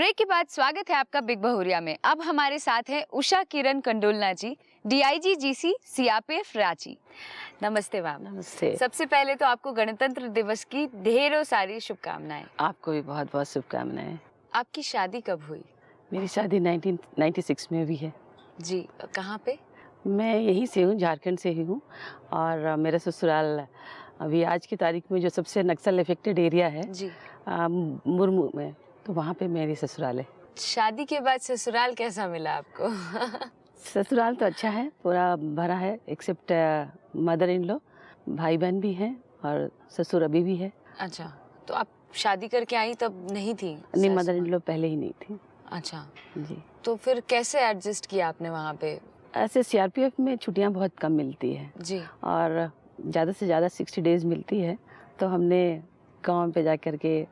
Break के बाद स्वागत है आपका बिग बहुरिया में। अब हमारे साथ हैं उषा किरण कंडोलना जी, डीआईजी जीसी सीआरपीएफ रांची। नमस्ते मैम। नमस्ते। सबसे पहले तो आपको गणतंत्र दिवस की ढेरों सारी शुभकामनाएं। आपको भी बहुत बहुत शुभकामनाएं। आपकी शादी कब हुई? मेरी शादी 1996 में हुई है। जी, कहाँ पे? मैं यहीं से हूँ, झारखंड से ही हूँ। और मेरा ससुराल अभी आज की तारीख में जो सबसे नक्सल इफेक्टेड एरिया है जी, मुरमू में, तो वहाँ पे मेरी ससुराल है। शादी के बाद ससुराल कैसा मिला आपको? ससुराल तो अच्छा है, पूरा भरा है, एक्सेप्ट मदर इन लॉ, भाई बहन भी हैं और ससुर अभी भी है। अच्छा, तो आप शादी करके आई तब नहीं थी? नहीं, मदर इन लॉ पहले ही नहीं थी। अच्छा जी। तो फिर कैसे एडजस्ट किया आपने वहाँ पे? ऐसे सीआरपीएफ में छुट्टियाँ बहुत कम मिलती है जी, और ज़्यादा से ज़्यादा 60 डेज मिलती है, तो हमने गांव पे जा कर के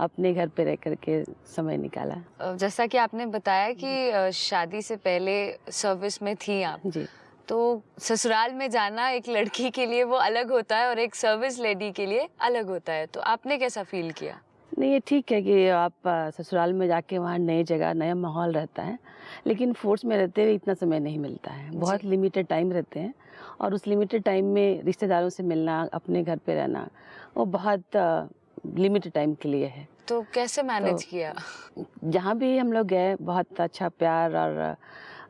अपने घर पे रह कर के समय निकाला। जैसा कि आपने बताया कि शादी से पहले सर्विस में थी आप, जी। तो ससुराल में जाना एक लड़की के लिए वो अलग होता है और एक सर्विस लेडी के लिए अलग होता है, तो आपने कैसा फील किया? नहीं, ये ठीक है कि आप ससुराल में जाके वहाँ नई जगह नया माहौल रहता है, लेकिन फोर्स में रहते हुए इतना समय नहीं मिलता है। बहुत लिमिटेड टाइम रहते हैं और उस लिमिटेड टाइम में रिश्तेदारों से मिलना, अपने घर पे रहना, वो बहुत लिमिटेड टाइम के लिए है। तो कैसे मैनेज किया? जहाँ भी हम लोग गए बहुत अच्छा प्यार और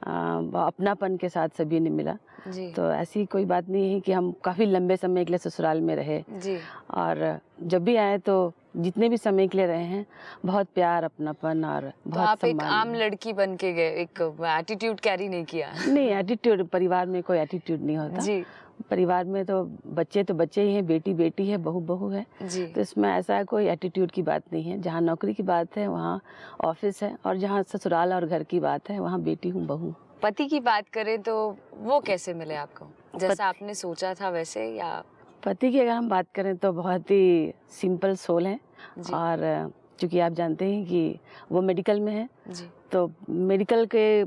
अपनापन के साथ सभी ने मिला। जी, तो ऐसी कोई बात नहीं है कि हम काफ़ी लंबे समय के लिए ससुराल में रहे। जी, और जब भी आए तो जितने भी समय के लिए रहे हैं, बहुत प्यार, अपनापन और तो बहुत आप एक सम्मान। आम लड़की बन के गए, एक एटीट्यूड कैरी नहीं किया? नहीं, एटीट्यूड परिवार में कोई एटीट्यूड नहीं होता। जी, परिवार में तो बच्चे ही हैं, बेटी बेटी है, बहू बहू है, जी, तो इसमें ऐसा कोई एटीट्यूड की बात नहीं है। जहाँ नौकरी की बात है वहाँ ऑफिस है, और जहाँ ससुराल और घर की बात है वहाँ बेटी हूँ, बहू। पति की बात करें तो वो कैसे मिले आपको? जैसा आपने सोचा था वैसे, या? पति की अगर हम बात करें तो बहुत ही सिंपल सोल है। जी, और चूँकि आप जानते हैं कि वो मेडिकल में है, जी, तो मेडिकल के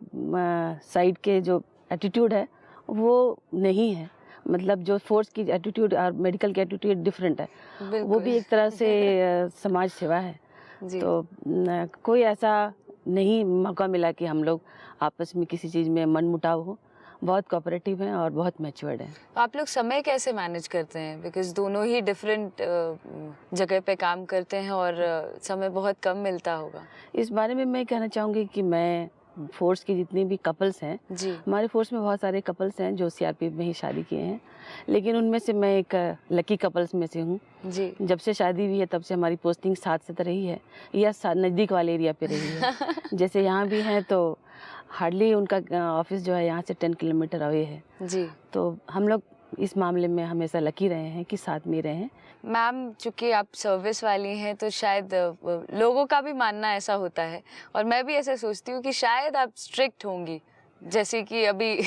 साइड के जो एटीट्यूड है वो नहीं है। मतलब जो फोर्स की एटीट्यूड और मेडिकल की एटीट्यूड डिफरेंट है। वो बिल्कुल। भी एक तरह से समाज सेवा है। जी, तो कोई ऐसा नहीं मौका मिला कि हम लोग आपस में किसी चीज़ में मनमुटाव हो। बहुत कोऑपरेटिव हैं और बहुत मैच्योर्ड हैं। तो आप लोग समय कैसे मैनेज करते हैं? बिकॉज दोनों ही डिफरेंट जगह पे काम करते हैं और समय बहुत कम मिलता होगा। इस बारे में मैं कहना चाहूँगी कि मैं फोर्स की जितनी भी कपल्स हैं, जी, हमारे फोर्स में बहुत सारे कपल्स हैं जो सीआरपीएफ में ही शादी किए हैं, लेकिन उनमें से मैं एक लकी कपल्स में से हूँ। जी। जब से शादी हुई है तब से हमारी पोस्टिंग साथ साथ रही है, या नज़दीक वाले एरिया पे रही है। जैसे यहाँ भी हैं तो हार्डली उनका ऑफिस जो है यहाँ से 10 किलोमीटर अवे है। जी, तो हम लोग इस मामले में हमेशा लकी रहे हैं कि साथ में रहे हैं। मैम चूंकि आप सर्विस वाली हैं तो शायद लोगों का भी मानना ऐसा होता है, और मैं भी ऐसा सोचती हूँ कि शायद आप स्ट्रिक्ट होंगी, जैसे कि अभी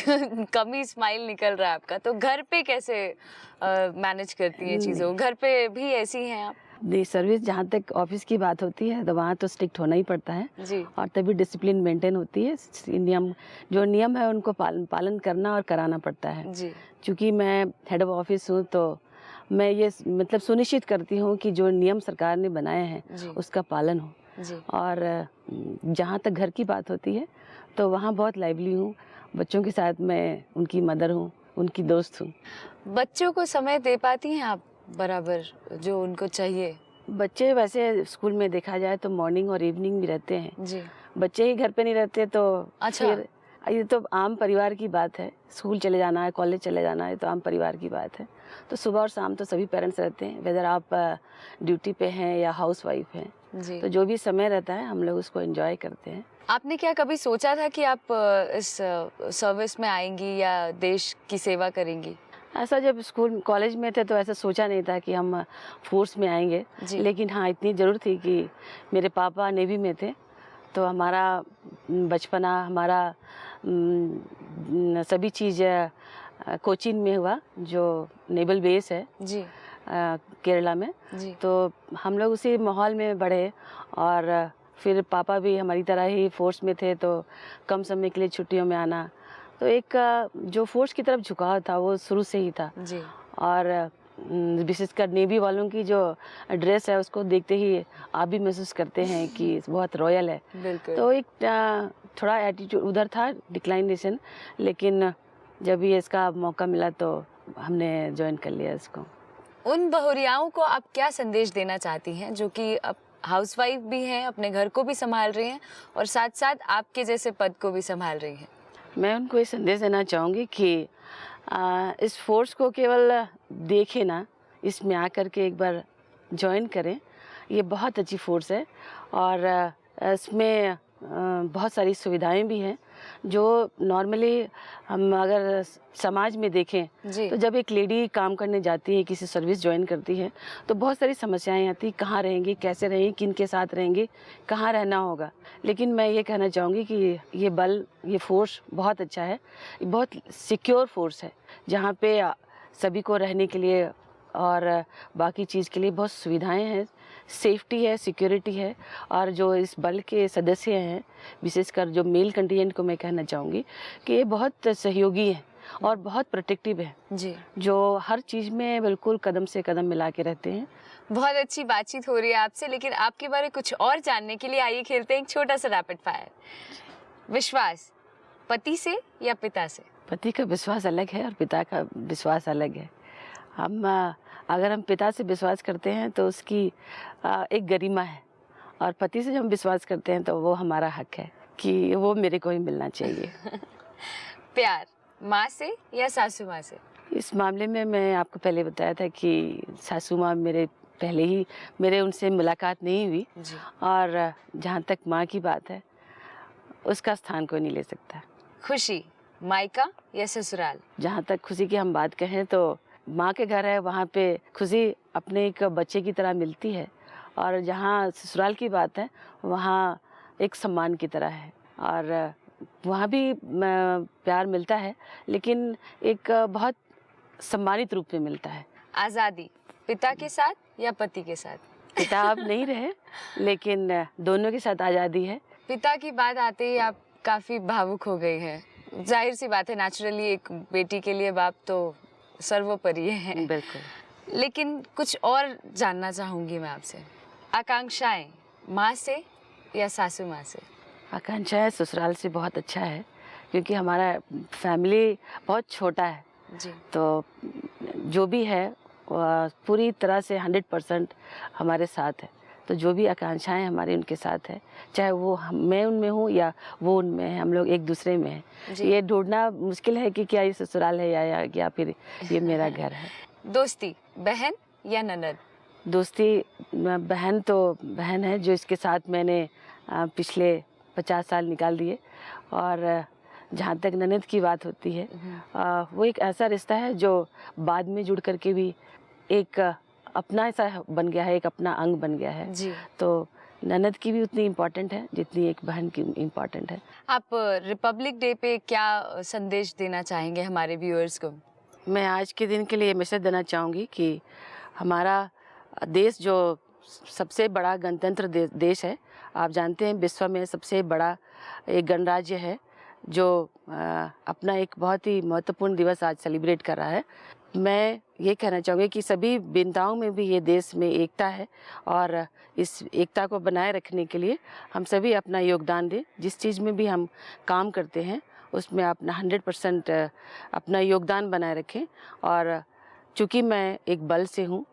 कम ही स्माइल निकल रहा है आपका, तो घर पे कैसे मैनेज करती हैं चीज़ों? घर पे भी ऐसी हैं आप? नहीं, सर्विस जहाँ तक ऑफिस की बात होती है तो वहाँ तो स्ट्रिक्ट होना ही पड़ता है, जी, और तभी डिसिप्लिन मेंटेन होती है। नियम जो नियम है उनको पालन करना और कराना पड़ता है। जी, क्योंकि मैं हेड ऑफ ऑफिस हूँ तो मैं ये मतलब सुनिश्चित करती हूँ कि जो नियम सरकार ने बनाए हैं जी, उसका पालन हो। जी, और जहाँ तक घर की बात होती है तो वहाँ बहुत लाइवली हूँ। बच्चों के साथ मैं उनकी मदर हूँ, उनकी दोस्त हूँ। बच्चों को समय दे पाती हैं आप बराबर जो उनको चाहिए? बच्चे वैसे स्कूल में देखा जाए तो मॉर्निंग और इवनिंग भी रहते हैं। जी, बच्चे ही घर पे नहीं रहते तो अच्छा। फिर ये तो आम परिवार की बात है। स्कूल चले जाना है, कॉलेज चले जाना है, तो आम परिवार की बात है। तो सुबह और शाम तो सभी पेरेंट्स रहते हैं, वेदर आप ड्यूटी पे हैं या हाउस वाइफ हैं। जी। तो जो भी समय रहता है हम लोग उसको एंजॉय करते हैं। आपने क्या कभी सोचा था कि आप इस सर्विस में आएंगी या देश की सेवा करेंगी? ऐसा जब स्कूल कॉलेज में थे तो ऐसा सोचा नहीं था कि हम फोर्स में आएंगे। जी, लेकिन हाँ, इतनी ज़रूर थी कि मेरे पापा नेवी में थे, तो हमारा बचपना, हमारा सभी चीज़ कोचीन में हुआ, जो नेवल बेस है जी, केरला में। जी, तो हम लोग उसी माहौल में बढ़े, और फिर पापा भी हमारी तरह ही फोर्स में थे, तो कम समय के लिए छुट्टियों में आना, तो एक जो फोर्स की तरफ झुकाव था वो शुरू से ही था। जी, और विशेषकर नेवी वालों की जो ड्रेस है उसको देखते ही आप भी महसूस करते हैं कि बहुत रॉयल है। बिल्कुल। तो एक थोड़ा एटीट्यूड उधर था, डिक्लाइनेशन, लेकिन जब ये इसका मौका मिला तो हमने ज्वाइन कर लिया इसको। उन बहुरियाओं को आप क्या संदेश देना चाहती हैं जो कि अब हाउसवाइफ भी हैं, अपने घर को भी संभाल रही हैं और साथ साथ आपके जैसे पद को भी संभाल रही हैं? मैं उनको ये संदेश देना चाहूँगी कि इस फोर्स को केवल देखें ना, इसमें आकर के एक बार ज्वाइन करें। ये बहुत अच्छी फोर्स है और इसमें बहुत सारी सुविधाएं भी हैं जो नॉर्मली हम अगर समाज में देखें जी। तो जब एक लेडी काम करने जाती है, किसी सर्विस ज्वाइन करती है, तो बहुत सारी समस्याएं आती, कहाँ रहेंगी, कैसे रहेंगी, किन के साथ रहेंगी, कहाँ रहना होगा। लेकिन मैं ये कहना चाहूँगी कि ये बल, ये फोर्स बहुत अच्छा है, ये बहुत सिक्योर फोर्स है, जहाँ पे सभी को रहने के लिए और बाकी चीज़ के लिए बहुत सुविधाएं हैं, सेफ्टी है, सिक्योरिटी है। और जो इस बल के सदस्य हैं, विशेषकर जो मेल कंटिजेंट को मैं कहना चाहूँगी कि ये बहुत सहयोगी हैं और बहुत प्रोटेक्टिव है जी। जो हर चीज़ में बिल्कुल कदम से कदम मिला के रहते हैं। बहुत अच्छी बातचीत हो रही है आपसे, लेकिन आपके बारे में कुछ और जानने के लिए आइए खेलते हैं एक छोटा सा रैपिड फायर। विश्वास पति से या पिता से? पति का विश्वास अलग है और पिता का विश्वास अलग है। अगर हम पिता से विश्वास करते हैं तो उसकी एक गरिमा है, और पति से जब हम विश्वास करते हैं तो वो हमारा हक है कि वो मेरे को ही मिलना चाहिए। प्यार माँ से या सासू माँ से? इस मामले में मैं आपको पहले बताया था कि सासू माँ मेरे उनसे मुलाकात नहीं हुई, और जहाँ तक माँ की बात है उसका स्थान कोई नहीं ले सकता। खुशी मायका या ससुराल? जहाँ तक खुशी की हम बात कहें तो माँ के घर है, वहाँ पे खुशी अपने एक बच्चे की तरह मिलती है, और जहाँ ससुराल की बात है वहाँ एक सम्मान की तरह है, और वहाँ भी प्यार मिलता है, लेकिन एक बहुत सम्मानित रूप में मिलता है। आज़ादी पिता के साथ या पति के साथ? पिता अब नहीं रहे, लेकिन दोनों के साथ आज़ादी है। पिता की बात आते ही आप काफ़ी भावुक हो गई हैं। जाहिर सी बात है, नेचुरली एक बेटी के लिए बाप तो सर्वोपरि है। बिल्कुल। लेकिन कुछ और जानना चाहूँगी मैं आपसे। आकांक्षाएं माँ से या सासू माँ से? आकांक्षाएं ससुराल से बहुत अच्छा है, क्योंकि हमारा फैमिली बहुत छोटा है जी। तो जो भी है पूरी तरह से 100% हमारे साथ है। तो जो भी आकांक्षाएं हमारी उनके साथ है, चाहे वो मैं उनमें हूँ या वो उनमें है, हम लोग एक दूसरे में हैं। ये ढूंढना मुश्किल है कि क्या ये ससुराल है या फिर ये मेरा घर है। दोस्ती बहन या ननद? दोस्ती बहन तो बहन है, जो इसके साथ मैंने पिछले 50 साल निकाल दिए, और जहाँ तक ननद की बात होती है वो एक ऐसा रिश्ता है जो बाद में जुड़ करके भी एक अपना ऐसा बन गया है, एक अपना अंग बन गया है जी। तो ननद की भी उतनी इम्पोर्टेंट है जितनी एक बहन की इम्पोर्टेंट है। आप रिपब्लिक डे पे क्या संदेश देना चाहेंगे हमारे व्यूअर्स को? मैं आज के दिन के लिए मैसेज देना चाहूँगी कि हमारा देश जो सबसे बड़ा गणतंत्र देश है, आप जानते हैं विश्व में सबसे बड़ा एक गणराज्य है, जो अपना एक बहुत ही महत्वपूर्ण दिवस आज सेलिब्रेट कर रहा है। मैं ये कहना चाहूँगी कि सभी भिन्नताओं में भी ये देश में एकता है, और इस एकता को बनाए रखने के लिए हम सभी अपना योगदान दें। जिस चीज़ में भी हम काम करते हैं उसमें अपना 100% अपना योगदान बनाए रखें। और चूँकि मैं एक बल से हूँ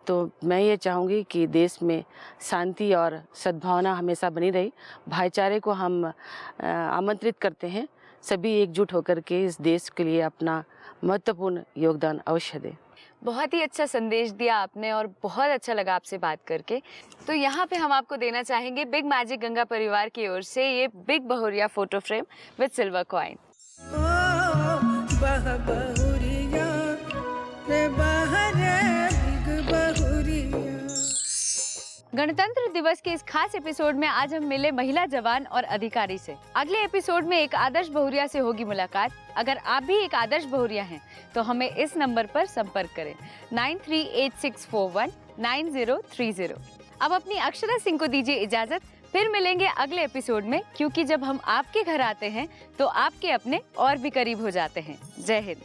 तो मैं ये चाहूँगी कि देश में शांति और सद्भावना हमेशा बनी रही। भाईचारे को हम आमंत्रित करते हैं, सभी एकजुट होकर के इस देश के लिए अपना महत्वपूर्ण योगदान अवश्य दें। बहुत ही अच्छा संदेश दिया आपने और बहुत अच्छा लगा आपसे बात करके। तो यहाँ पे हम आपको देना चाहेंगे बिग मैजिक गंगा परिवार की ओर से ये बिग बहुरिया photo frame with silver coin. गणतंत्र दिवस के इस खास एपिसोड में आज हम मिले महिला जवान और अधिकारी से। अगले एपिसोड में एक आदर्श बहुरिया से होगी मुलाकात। अगर आप भी एक आदर्श बहुरिया हैं तो हमें इस नंबर पर संपर्क करें 9386419030। अब अपनी अक्षरा सिंह को दीजिए इजाजत, फिर मिलेंगे अगले एपिसोड में, क्योंकि जब हम आपके घर आते हैं तो आपके अपने और भी करीब हो जाते हैं। जय हिंद।